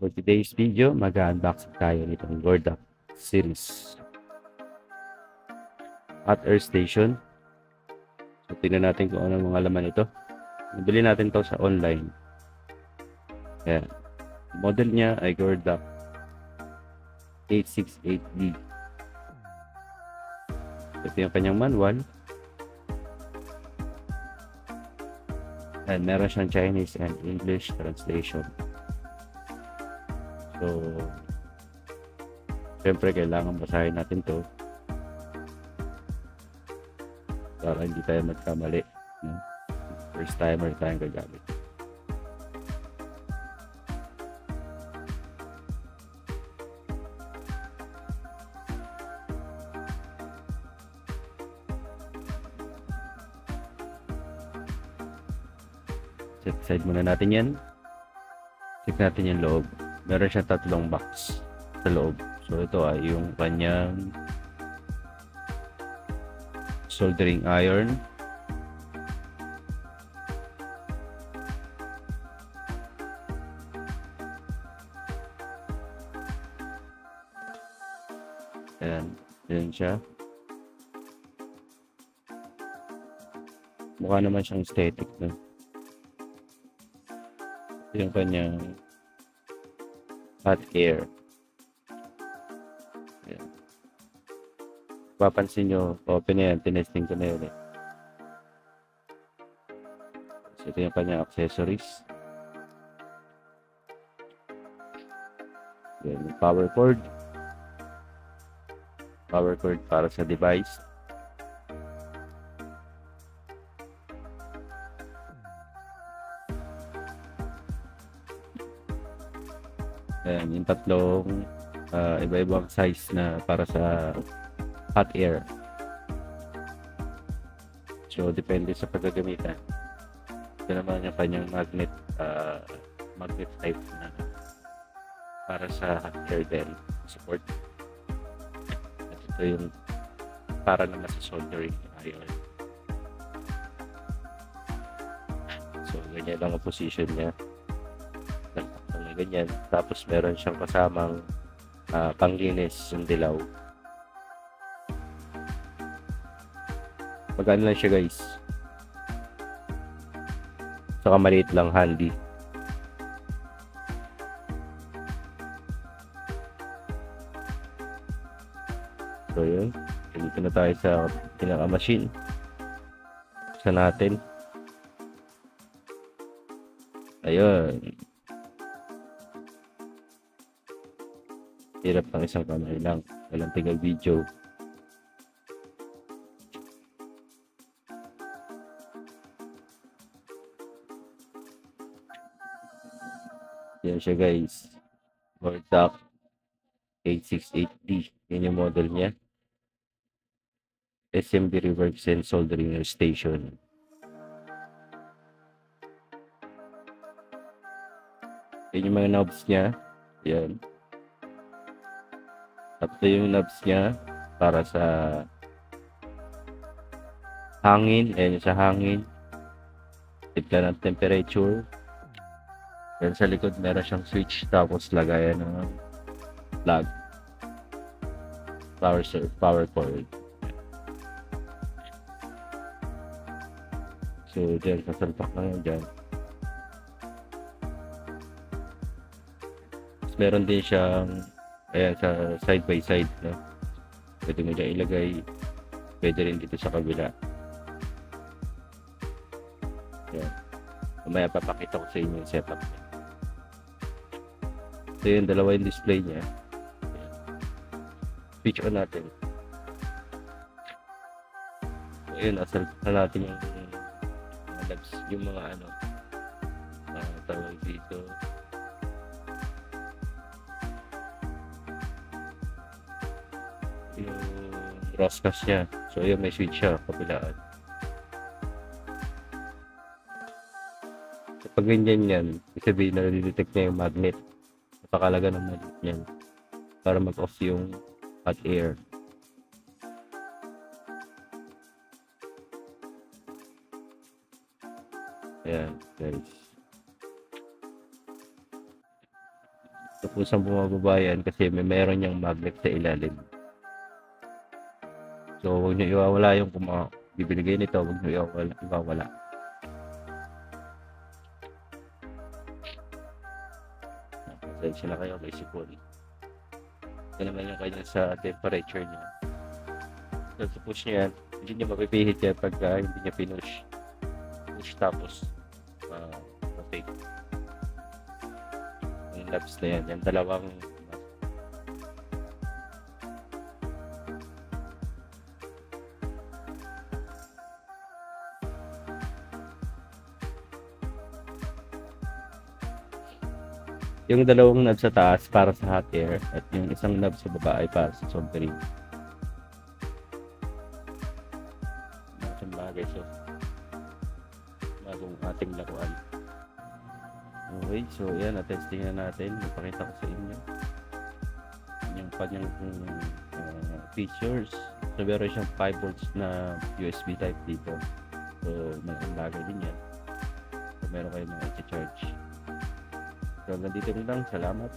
For today's video, mag-unboxing tayo nitong Gordak series hot air station. So, tingnan natin kung ano mga laman ito. Nabili natin to sa online. Ayan. Model niya ay Gordak 868D. Ito yung kanyang manual. And meron siyang Chinese and English translation. So, syempre kailangan basahin natin to para hindi tayo magkamali. No? First timer tayong gagamit. Set aside muna natin yan. Check natin yung loob. Meron siyang tatlong box sa loob. So ito ay yung kanyang soldering iron, ayan, yan siya. Mukha naman siyang static, no? Ito yung kanyang hot air. Ayan. Papansin nyo, open na yan, tinesting ko na yun eh. So ito yung kanyang accessories. Ayan, yung power cord para sa device. Ayan, yung tatlong iba-ibang size na para sa hot air. So, depende sa paggagamitan. Ito naman yung kanyang magnet type na para sa hot air din support. At ito yung para naman sa soldering iron. So, ganyan lang ang position niya. Ganyan. Tapos meron siyang kasamang panglinis yung dilaw. Magano lang siya, guys. Saka maliit lang, handy. So yun, dito na tayo sa pinaka-machine. Buksan natin. Ayun. Hirap ng isang kamay lang. Walang tinggal video. Yan siya, guys. Gordak 868D. Yan yung model niya. SMB Reworks and Soldering Station. Yan yung mga knobs niya. Yan. Ito yung knobs niya para sa hangin. Ayan sa hangin. Tipla ng temperature. Yan sa likod meron siyang switch tapos lagayan ng plug. Power cord. So dyan, sasalpak lang yan dyan. Tapos meron din siyang ayan sa side by side, no? Pwede mo dyan ilagay. Pwede rin dito sa kabila. Ayan. Mamaya papakita ko sa inyo yung setup niya. So yun, dalawa yung display niya. Ayan. Switch on natin. So yun, asal na natin yung labs, yung mga ano tawag dito. Yung broadcast niya. So yun, may switch siya kabilaan. Kapag ganyan yan, sabihin na nadi-detect niya yung magnet. Napakalaga ng magnet niyan para mag-off yung hot air. Ayan, guys. Kusang bumababa yan kasi meron yung magnet sa ilalim. So, huwag nyo iwawala yung kung bibigay nito, huwag nyo iwawala. Pasensya na kayo, may sipon. Ito naman yung kanya sa temperature niya. So, sa push niya yan, hindi niya mapipihit yan pag hindi niya pinush. Push tapos rotate. Yung knobs na yan, yung dalawang yung dalawang knob sa taas para sa hot air at yung isang knob sa baba ay para sa soldering. Isang bagay, so bagong ating laruan. Okay, so yan, na-testing na natin. Ipakita ko sa inyo yung kanyang features. So meron siyang 5 volts na USB type dito. So malaking bagay din yan. So meron kayo mga i-charge. So, nandito rin lang. Salamat.